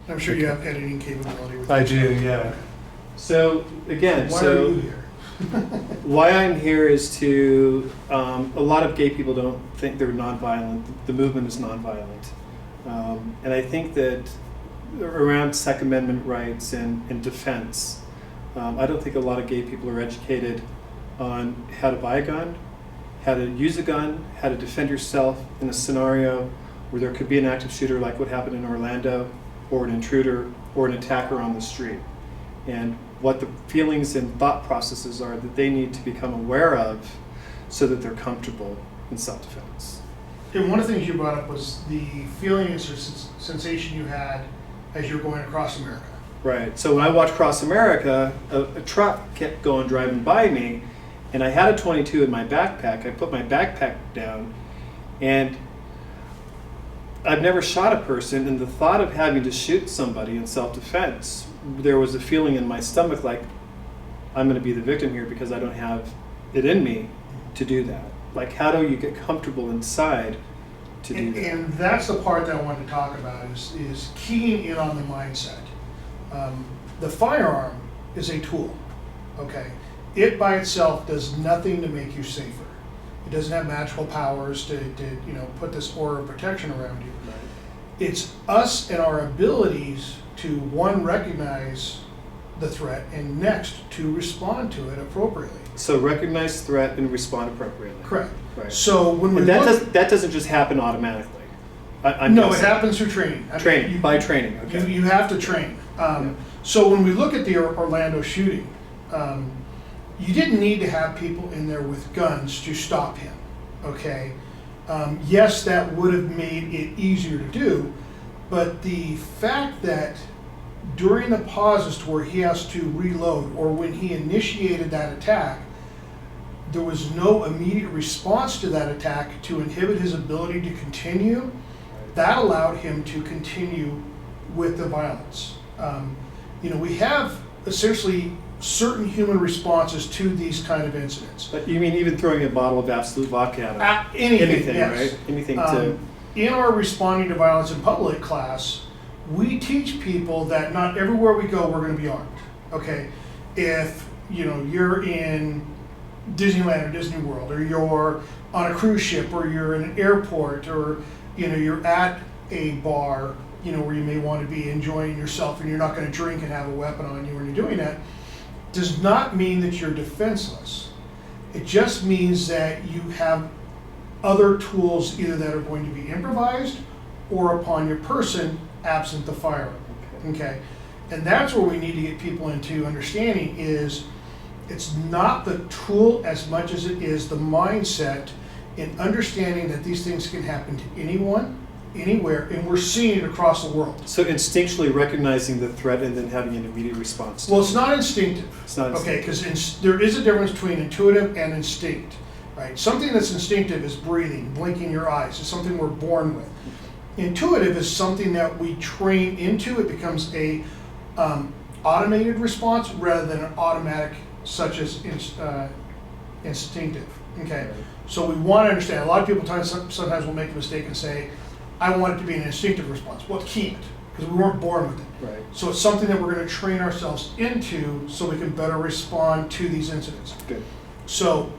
I'm sure you have editing capability with I this. do, yeah. So again, Why are you here? why I'm here is to, a lot of gay people don't think they're nonviolent. The movement is nonviolent. And I think that around Second Amendment rights and defense, I don't think a lot of gay people are educated on how to buy a gun, how to use a gun, how to defend yourself in a scenario where there could be an active shooter like what happened in Orlando, or an intruder, or an attacker on the street. And what the feelings and thought processes are that they need to become aware of so that they're comfortable in self-defense. And one of the things you brought up was the feeling and sensation you had as you were going across America. Right, so when I watched Cross America, a truck kept going driving by me, and I had a 22 in my backpack. I put my backpack down, and I've never shot a person, and the thought of having to shoot somebody in self-defense, there was a feeling in my stomach like, I'm going to be the victim here because I don't have it in me to do that. Like, how do you get comfortable inside to do that? And that's the part that I wanted to talk about is keying in on the mindset. The firearm is a tool, okay? It by itself does nothing to make you safer. It doesn't have magical powers to put this aura of protection around you. Right. It's us and our abilities to, one, recognize the threat, and next, to respond to it appropriately. So recognize threat and respond appropriately. Correct. Right. So when we And look, that doesn't just happen automatically. I'm no, it guessing. happens through training. I mean, Training, you- by training, okay. You have to train. So when we look at the Orlando shooting, you didn't need to have people in there with guns to stop him, okay? Yes, that would have made it easier to do, but the fact that during the pauses to where he has to reload, or when he initiated that attack, there was no immediate response to that attack to inhibit his ability to continue, that allowed him to continue with the violence. We have essentially certain human responses to these kind of incidents. But you mean even throwing a bottle of Absolute vodka at him? Anything, yes. Right? Anything to... In our responding to violence in public class, we teach people that not everywhere we go we're going to be armed. Okay, if you're in Disneyland or Disney World, or you're on a cruise ship, or you're in an airport, or you're at a bar, where you may want to be enjoying yourself, and you're not going to drink and have a weapon on you when you're doing that, does not mean that you're defenseless. It just means that you have other tools either that are going to be improvised or upon your person, absent the firearm. Okay, and that's where we need to get people into understanding is it's not the tool as much as it is the mindset in understanding that these things can happen to anyone, anywhere, and we're seeing it across the world. So instinctually recognizing the threat and then having an immediate response to Well, it. it's not instinctive. It's not Okay, instinctive. because there is a difference between intuitive and instinct, right? Something that's instinctive is breathing, blinking your eyes. It's something we're born with. Intuitive is something that we train into. It becomes a automated response rather than an automatic, such as instinctive. Okay, so we want to understand. A lot of people sometimes will make a mistake and say, "I want it to be an instinctive response." Well, it can't, because we weren't born with it. Right. So it's something that we're going to train ourselves into so we can better respond to these incidents. Good. So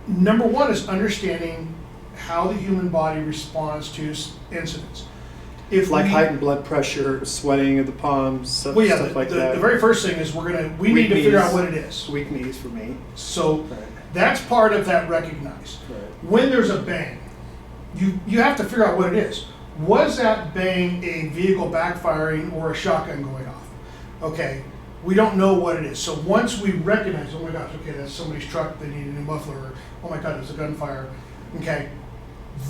number one is understanding how the human body responds to incidents. If Like we- heightened blood pressure, sweating of the palms, stuff like the that. very first thing is we Weak need to figure knees. out what it is. Weak knees for me. So Right. that's part of that recognized. Right. When there's a bang, you have to figure out what it is. Was that bang a vehicle backfiring or a shotgun going off? Okay, we don't know what it is. So once we recognize, oh my gosh, okay, that's somebody's truck, they need a new muffler, or oh my God, there's a gunfire, okay,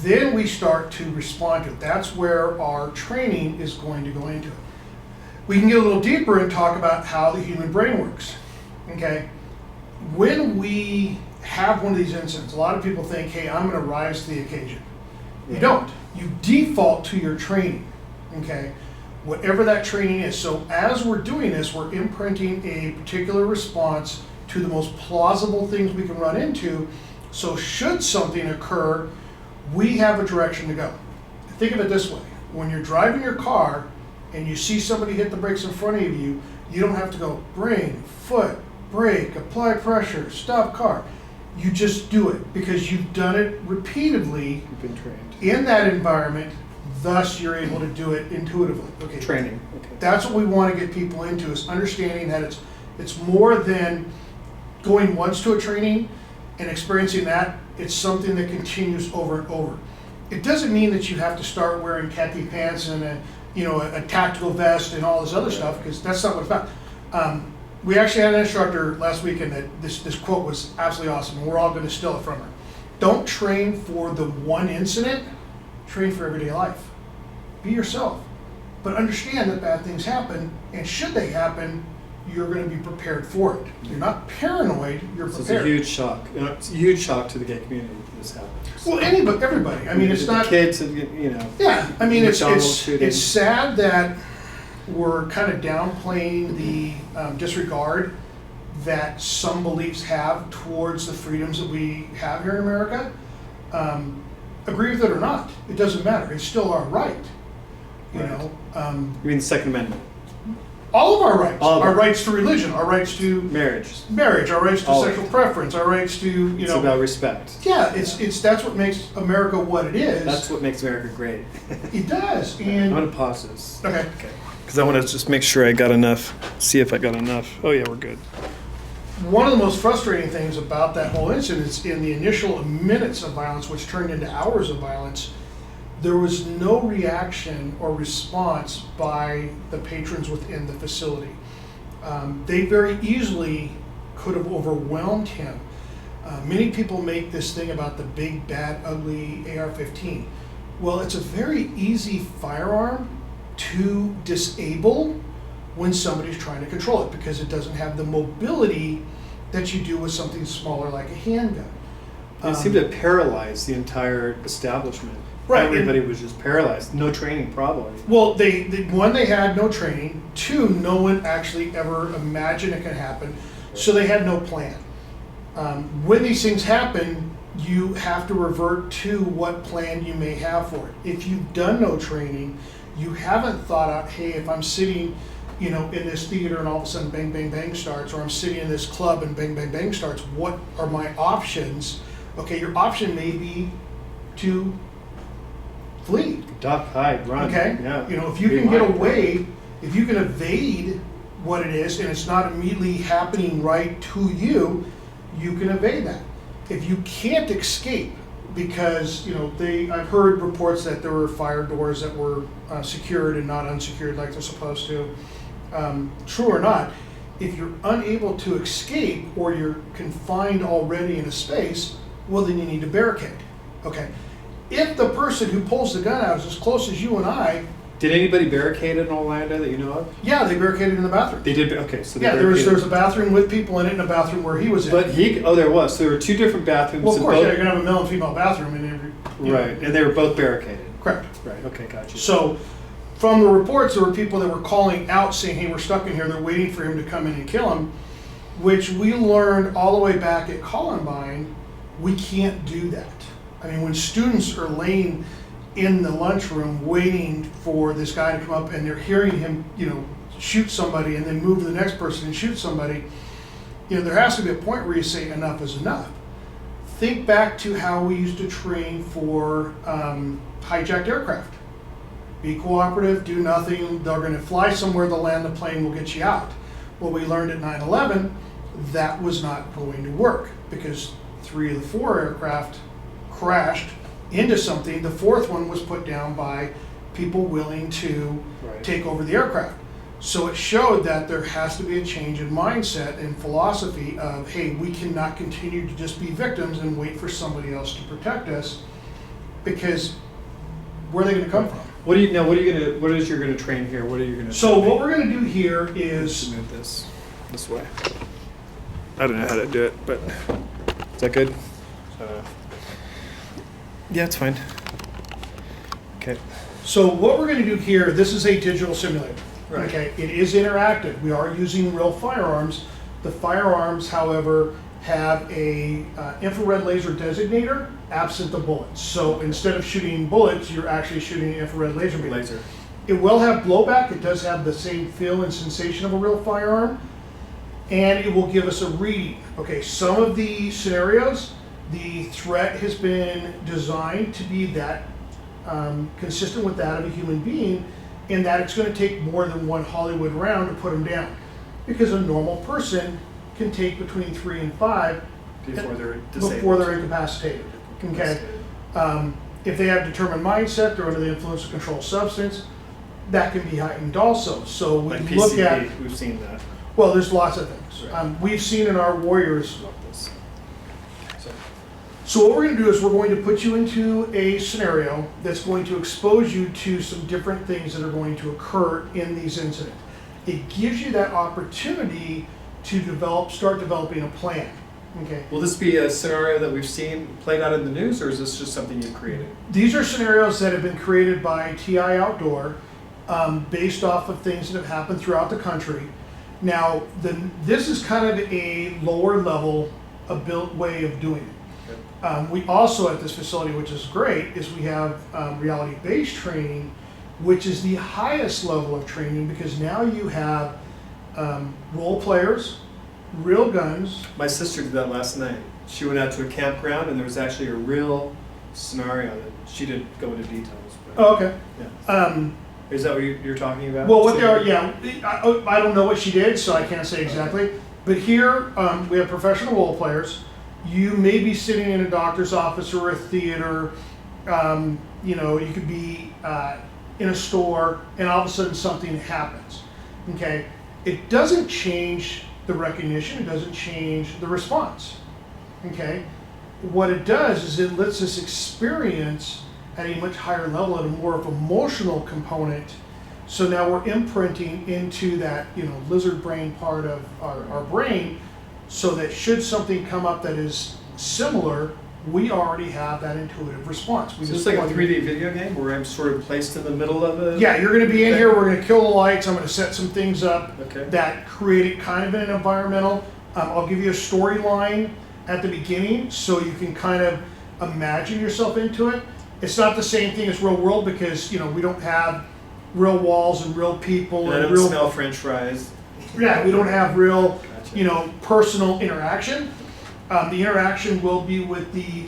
then we start to respond to it. That's where our training is going to go into it. We can get a little deeper and talk about how the human brain works, okay? When we have one of these incidents, a lot of people think, hey, I'm going to rise to the occasion. You don't. You default to your training, okay? Whatever that training is. So as we're doing this, we're imprinting a particular response to the most plausible things we can run into. So should something occur, we have a direction to go. Think of it this way. When you're driving your car and you see somebody hit the brakes in front of you, you don't have to go bring, foot, brake, apply pressure, stop car. You just do it because you've done it repeatedly You've been trained. in that environment, thus you're able to do it intuitively. Okay. Training. Okay. That's what we want to get people into, is understanding that it's more than going once to a training and experiencing that. It's something that continues over and over. It doesn't mean that you have to start wearing khaki pants and a tactical vest and all this other stuff, because that's not what it's about. We actually had an instructor last weekend that this quote was absolutely awesome, and we're all going to steal it from her. Don't train for the one incident, train for everyday life. Be yourself. But understand that bad things happen, and should they happen, you're going to be prepared for it. You're not paranoid, you're So it's prepared. a huge shock. It's a huge shock to the gay community when this happens. Well, everybody. I mean, it's not... Kids, Yeah, I mean, McDonald's shooting. it's sad that we're kind of downplaying the disregard that some beliefs have towards the freedoms that we have here in America. Agree with it or not, it doesn't matter. It's still our right. You Right. know, You mean the Second Amendment? all of our rights, All of our it. rights to religion, our rights to Marriage. our rights to All of sexual it. preference, our rights to It's about respect. yeah, it's that's what makes America what it is. That's what makes America great. It does. I'm And going to pause this. okay. Because I want to just make sure I got enough. See if I got enough. Oh, yeah, we're good. One of the most frustrating things about that whole incident is in the initial minutes of violence, which turned into hours of violence, there was no reaction or response by the patrons within the facility. They very easily could have overwhelmed him. Many people make this thing about the big, bad, ugly AR-15. Well, it's a very easy firearm to disable when somebody's trying to control it, because it doesn't have the mobility that you do with something smaller like a handgun. It seemed to paralyze the entire establishment. Right, Everybody was just paralyzed. No training, probably. Well, one, they had no training. Two, no one actually ever imagined it could happen, so they had no plan. When these things happen, you have to revert to what plan you may have for it. If you've done no training, you haven't thought out, hey, if I'm sitting, in this theater and all of a sudden bang, bang, bang starts, or I'm sitting in this club and bang, bang, bang starts, what are my options? Okay, your option may be to flee. Duck, hide, run. Okay? Yeah. If you can get away, if you can evade what it is and it's not immediately happening right to you, you can evade that. If you can't escape, because, I've heard reports that there were fire doors that were secured and not unsecured like they're supposed to. True or not, if you're unable to escape or you're confined already in a space, well, then you need to barricade. Okay? If the person who pulls the gun out is as close as you and I, Did anybody barricade in Orlanda that you know of? yeah, they barricaded in the bathroom. They did. Okay, so they Yeah, there was barricaded. a bathroom with people in it and a bathroom where he was in. But there was. So there were two different bathrooms. Well, of in course, both- you're gonna have a male and female bathroom in every. Right, and they were both barricaded. Correct. Right. Okay, gotcha. So, from the reports, there were people that were calling out saying, hey, we're stuck in here, they're waiting for him to come in and kill him, which we learned all the way back at Columbine, we can't do that. I mean, when students are laying in the lunchroom waiting for this guy to come up and they're hearing him, shoot somebody and then move to the next person and shoot somebody, there has to be a point where you say enough is enough. Think back to how we used to train for hijacked aircraft. Be cooperative, do nothing, they're gonna fly somewhere, they'll land the plane, we'll get you out. Well, we learned at 9/11, that was not going to work because 3 of the 4 aircraft crashed into something. The 4th one was put down by people willing to Right. take over the aircraft. So it showed that there has to be a change in mindset and philosophy of, hey, we cannot continue to just be victims and wait for somebody else to protect us, because where are they gonna come from? What is you're gonna train here? What are you gonna? So what we're gonna do here is, move this way. I don't know how to do it, but is that good? Yeah, it's fine. Okay. so what we're gonna do here, this is a digital simulator. Right. Okay, it is interactive. We are using real firearms. The firearms, however, have a infrared laser designator absent the bullets. So instead of shooting bullets, you're actually shooting infrared laser beam. Laser. It will have blowback. It does have the same feel and sensation of a real firearm. And it will give us a reading. Okay, some of the scenarios, the threat has been designed to be that consistent with that of a human being, in that it's going to take more than one Hollywood round to put them down. Because a normal person can take between 3 and 5 Before they're before they're incapacitated. Okay. If they have determined mindset, they're under the influence of controlled substance, that can be heightened also. So we Like look PCP, at, we've seen that. well, there's lots of things. Right. We've seen in our warriors. Love this. So what we're going to do is we're going to put you into a scenario that's going to expose you to some different things that are going to occur in these incidents. It gives you that opportunity to start developing a plan. Okay. Will this be a scenario that we've seen played out in the news, or is this just something you've created? These are scenarios that have been created by TI Outdoor, based off of things that have happened throughout the country. Now, this is kind of a lower level way of doing it. We also at this facility, which is great, is we have reality-based training, which is the highest level of training, because now you have role players, real guns. My sister did that last night. She went out to a campground, and there was actually a real scenario that she didn't go into details. But, Oh, okay. yeah. Is that what you're talking about? Well, what they are, yeah, I don't know what she did, so I can't say exactly. But here, we have professional role players. You may be sitting in a doctor's office or a theater. You could be in a store, and all of a sudden something happens. Okay, it doesn't change the recognition. It doesn't change the response. Okay, what it does is it lets us experience at a much higher level, at a more of emotional component. So now we're imprinting into that, lizard brain part of our brain, so that should something come up that is similar, we already have that intuitive response. So it's like a 3D video game where I'm sort of placed in the middle of it? Yeah, you're going to be in here, we're going to kill the lights, I'm going to set some things up Okay. that create it kind of in an environmental. I'll give you a storyline at the beginning so you can kind of imagine yourself into it. It's not the same thing as real world, because we don't have real walls and real people And I and don't real smell French fries. we don't have real Gotcha. personal interaction. The interaction will be with the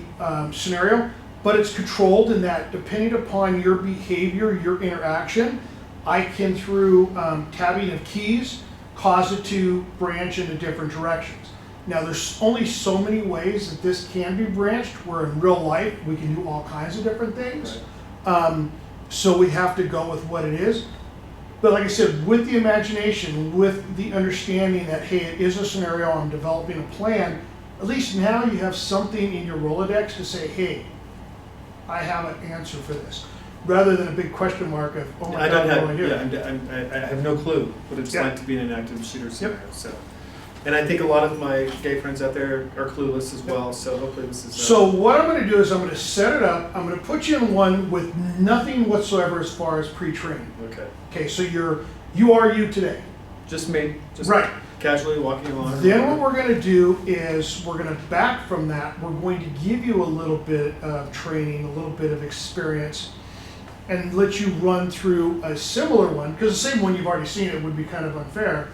scenario, but it's controlled in that depending upon your behavior, your interaction, I can through tabbing of keys cause it to branch into different directions. Now, there's only so many ways that this can be branched, where in real life we can do all kinds of different things. Right. So we have to go with what it is. But like I said, with the imagination, with the understanding that, hey, it is a scenario, I'm developing a plan, at least now you have something in your Rolodex to say, hey, I have an answer for this. Rather than a big question mark of, oh my God, what do I do? I have no clue what it's Yeah. like to be in an active shooter scenario. So, and I think a lot of my gay friends out there are clueless as well. So hopefully this is. So what I'm going to do is I'm going to set it up. I'm going to put you in one with nothing whatsoever as far as pre-training. Okay. Okay, so you are you today. Just me. Just Right. Casually walking along. Then what we're going to do is we're going to back from that. We're going to give you a little bit of training, a little bit of experience, and let you run through a similar one, because the same one you've already seen, it would be kind of unfair,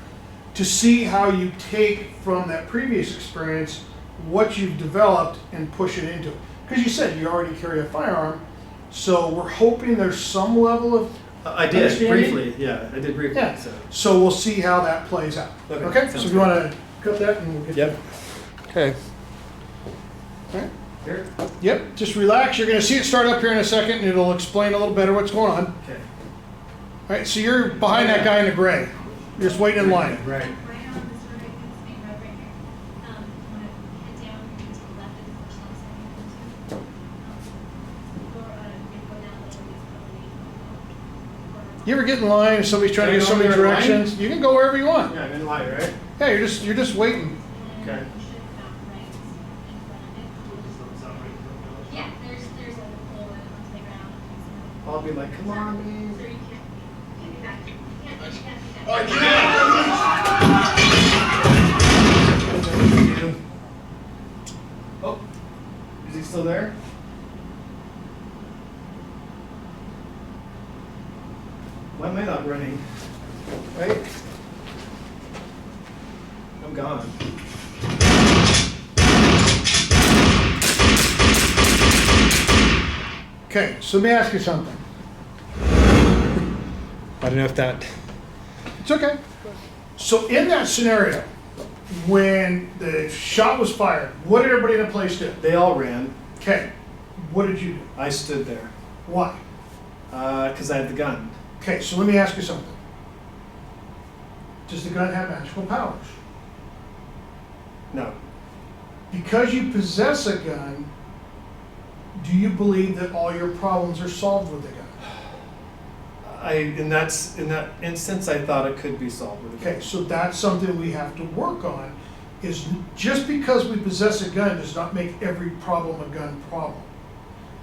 to see how you take from that previous experience what you've developed and push it into it. Because you said you already carry a firearm, so we're hoping there's some level of I did understanding? briefly. Yeah, I did briefly. Yeah. So. So we'll see how that plays out. Okay, So sounds if you want to cut that and we'll get Yep. Okay. All right. Here. Yep, just relax. You're going to see it start up here in a second, and it'll explain a little better what's going on. Okay. All right, so you're behind that guy in the gray. You're just waiting in line. Right. You ever get in line and somebody's trying to give somebody directions? You can go wherever you want. Yeah, I'm in line, right? Yeah, you're just waiting. Okay. Yeah, there's a hole on the ground. I'll be like, come on, man. So you can't do that. You can't do that. Oh, is he still there? right? I'm gone. Okay, so let me ask you something. I don't know if that. It's okay. So in that scenario, when the shot was fired, what did everybody in the place do? They all ran. Okay, what did you do? I stood there Why? because I had the gun. Okay, so let me ask you something. Does the gun have magical powers? No. Because you possess a gun, do you believe that all your problems are solved with the gun? In that instance, I thought it could be solved with a gun. Okay, so that's something we have to work on, is just because we possess a gun does not make every problem a gun problem.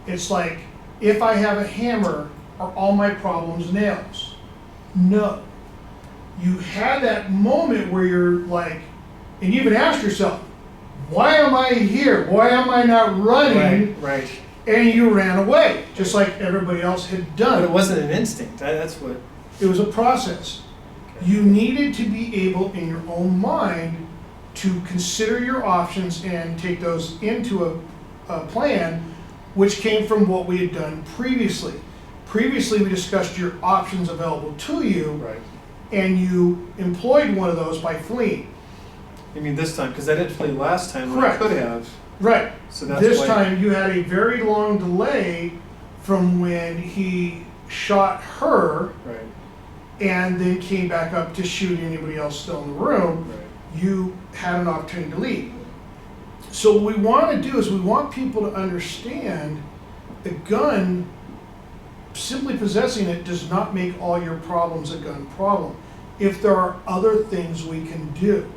It's like, if I have a hammer, are all my problems nails? No. You had that moment where you're like, and you even asked yourself, why am I here? Why am I not running? Right. And you ran away, just like everybody else had done. But it wasn't an instinct. That's what. It was a process. You needed to be able, in your own mind, to consider your options and take those into a plan, which came from what we had done previously. Previously, we discussed your options available to you, Right. and you employed one of those by fleeing. You mean this time? Because I didn't flee last time when Correct. I could have. Right. So that's This why- time, you had a very long delay from when he shot her Right. and then came back up to shoot anybody else still in the room. Right. You had an opportunity to leave. So what we want to do is we want people to understand a gun, simply possessing it does not make all your problems a gun problem. If there are other things we can do.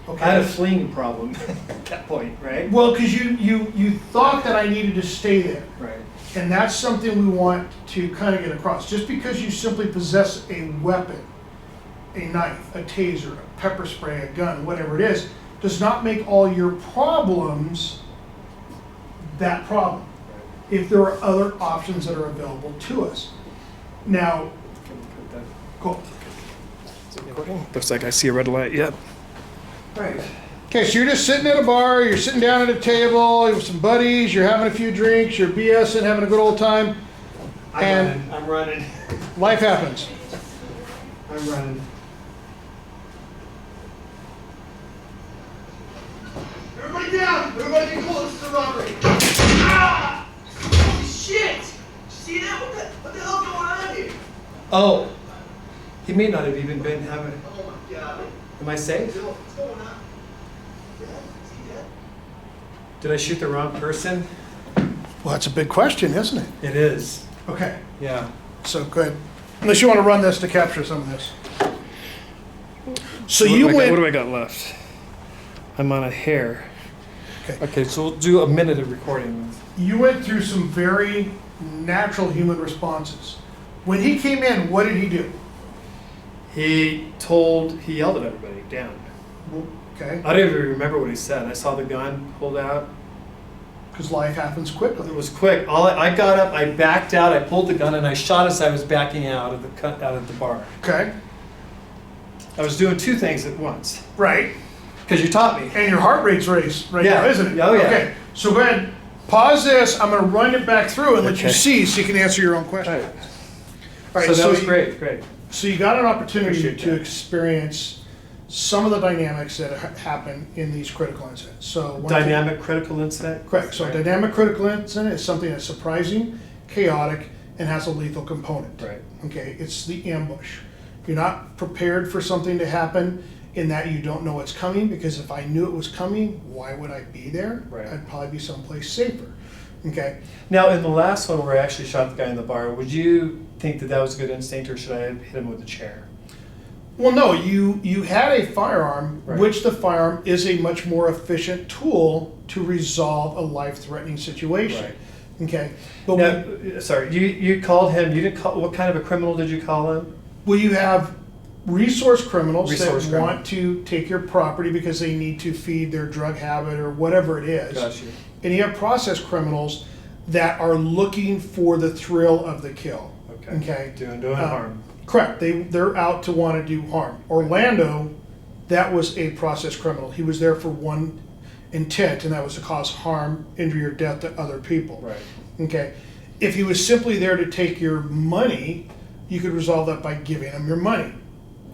Okay? I had a fleeing problem at that point, right? Well, because you thought that I needed to stay there. Right. And that's something we want to kind of get across. Just because you simply possess a weapon, a knife, a taser, a pepper spray, a gun, whatever it is, does not make all your problems that problem. If there are other options that are available to us. Now, cool. Looks like I see a red light. Yep. Right. Okay, so you're just sitting at a bar, you're sitting down at a table with some buddies, you're having a few drinks, you're BSing, having a good old time, and I'm running. life happens. I'm running. Everybody down! Everybody get close to the robbery! Ah! Holy shit! See that? What the hell's going on here? Oh, he may not have even been having. Oh my god. Am I safe? Bill, what's going on? Yeah, is he dead? Did I shoot the wrong person? Well, that's a big question, isn't it? It is. Okay, Yeah. so good. Unless you want to run this to capture some of this. So you What went, do I got left? I'm on a hair. Okay. Okay, so we'll do a minute of recording. you went through some very natural human responses. When he came in, what did he do? He yelled at everybody down. Okay, I don't even remember what he said. I saw the gun pulled out. because life happens quickly. It was quick. I got up, I backed out, I pulled the gun, and I shot as I was backing out of the bar. Okay, I was doing two things at once. right. Because you taught me. And your heart rate's raised right Yeah. now, isn't it? Oh, yeah. Okay, so go ahead, pause this. I'm going to run it back through and let you Okay. see so you can answer your own question. Right. All right, So that was you- great. So you got an opportunity Appreciate to that. experience some of the dynamics that happen in these critical incidents. So one thing- Dynamic critical incident. Correct. So a Right. dynamic critical incident is something that's surprising, chaotic, and has a lethal component. Right. Okay, it's the ambush. You're not prepared for something to happen in that you don't know what's coming, because if I knew it was coming, why would I be there? Right. I'd probably be someplace safer. Okay, Now, in the last one where I actually shot the guy in the bar, would you think that was a good instinct, or should I have hit him with a chair? well, no, you had a firearm, Right. which the firearm is a much more efficient tool to resolve a life-threatening situation. Right. Okay, but Now, sorry, you called him. You didn't call. What kind of a criminal did you call him? well, you have resource criminals Resource that criminal. want to take your property because they need to feed their drug habit or whatever it is. Got you. And you have process criminals that are looking for the thrill of the kill. Okay. Okay. Doing Uh, harm. Correct. They're out to want to do harm. Orlando, that was a process criminal. He was there for one intent, and that was to cause harm, injury, or death to other people. Right. Okay. If he was simply there to take your money, you could resolve that by giving him your money.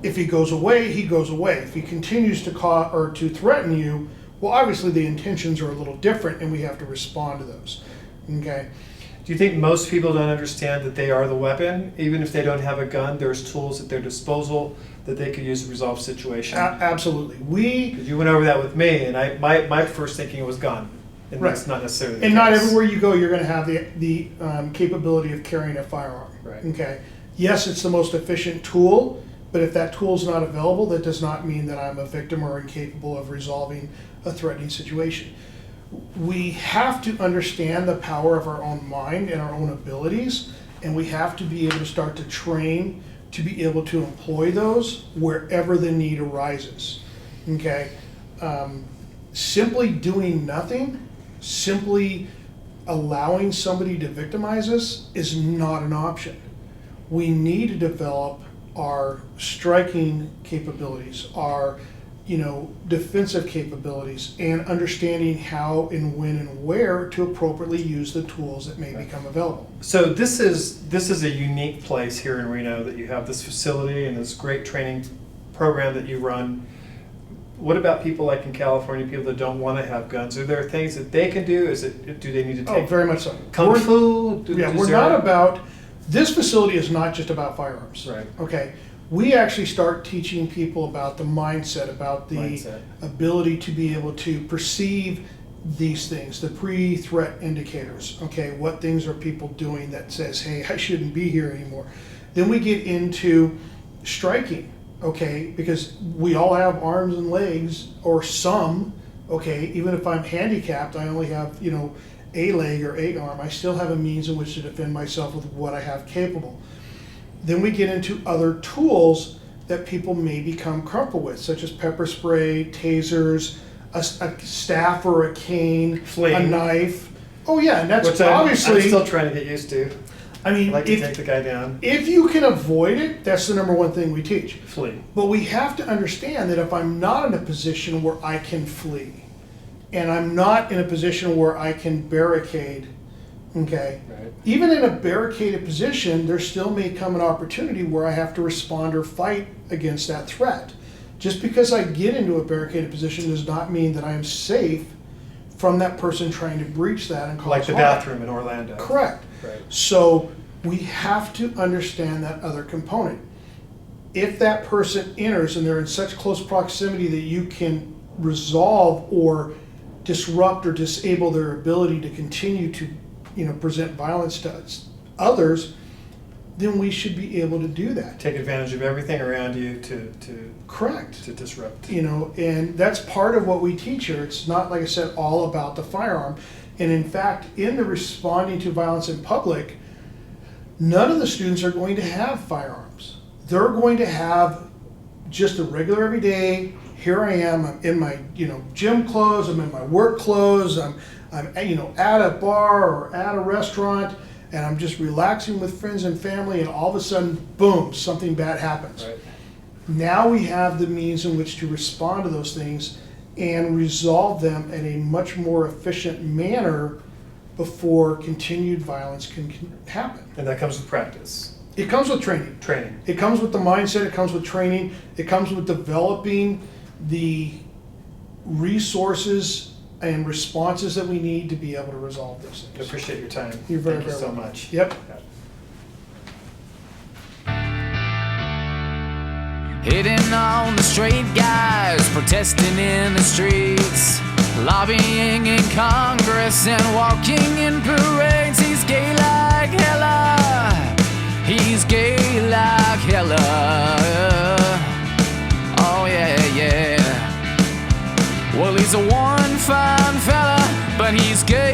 If he goes away, he goes away. If he continues to cause or to threaten you, well, obviously the intentions are a little different, and we have to respond to those. Okay. Do you think most people don't understand that they are the weapon? Even if they don't have a gun, there's tools at their disposal that they could use to resolve situation. Absolutely. 'Cause you went over that with me, and my first thinking was gun, and Right. that's not necessarily the And case. not everywhere you go, you're going to have the capability of carrying a firearm. Right. Okay. Yes, it's the most efficient tool, but if that tool's not available, that does not mean that I'm a victim or incapable of resolving a threatening situation. We have to understand the power of our own mind and our own abilities, and we have to be able to start to train to be able to employ those wherever the need arises. Okay. Simply doing nothing, simply allowing somebody to victimize us is not an option. We need to develop our striking capabilities, our defensive capabilities, and understanding how and when and where to appropriately use the tools that may become available. So this is a unique place here in Reno that you have this facility and this great training program that you run. What about people like in California, people that don't want to have guns? Are there things that they can do? Do they need to Oh, take very much so. kung fu? We're not about, this facility is not just about firearms. Right. Okay. We actually start teaching people about the mindset, about the Mindset. ability to be able to perceive these things, the pre-threat indicators. Okay, what things are people doing that says, hey, I shouldn't be here anymore. Then we get into striking, okay, because we all have arms and legs, or some, okay, even if I'm handicapped, I only have, a leg or a arm, I still have a means in which to defend myself with what I have capable. Then we get into other tools that people may become comfortable with, such as pepper spray, tasers, a staff or a cane, Flee. a knife. Oh yeah, and that's Which I'm obviously. still trying to get used to. I mean, I like to take the guy down. if you can avoid it, that's the number one thing we teach. Flee. But we have to understand that if I'm not in a position where I can flee, and I'm not in a position where I can barricade, okay, Right. even in a barricaded position, there still may come an opportunity where I have to respond or fight against that threat. Just because I get into a barricaded position does not mean that I am safe from that person trying to breach that and cause Like the harm. bathroom in Orlando. Correct. Right. So we have to understand that other component. If that person enters and they're in such close proximity that you can resolve or disrupt or disable their ability to continue to, present violence to others, then we should be able to do that. Take advantage of everything around you to Correct. disrupt. And that's part of what we teach here. It's not, like I said, all about the firearm. And in fact, in the responding to violence in public, none of the students are going to have firearms. They're going to have just a regular everyday, here I am, I'm in my, gym clothes, I'm in my work clothes, I'm at a bar or at a restaurant, and I'm just relaxing with friends and family, and all of a sudden, boom, something bad happens. Right. Now we have the means in which to respond to those things and resolve them in a much more efficient manner before continued violence can happen. And that comes with practice. It comes with training. Training. It comes with the mindset, it comes with training, it comes with developing the resources and responses that we need to be able to resolve those I things. appreciate your time. You're very, Thank you very so welcome. much. Yep. Hitting on the straight guys, protesting in the streets, lobbying in Congress and walking in parades. He's gay like hella. He's gay like hella. Oh yeah, yeah. Well, he's a one fine fella, but he's gay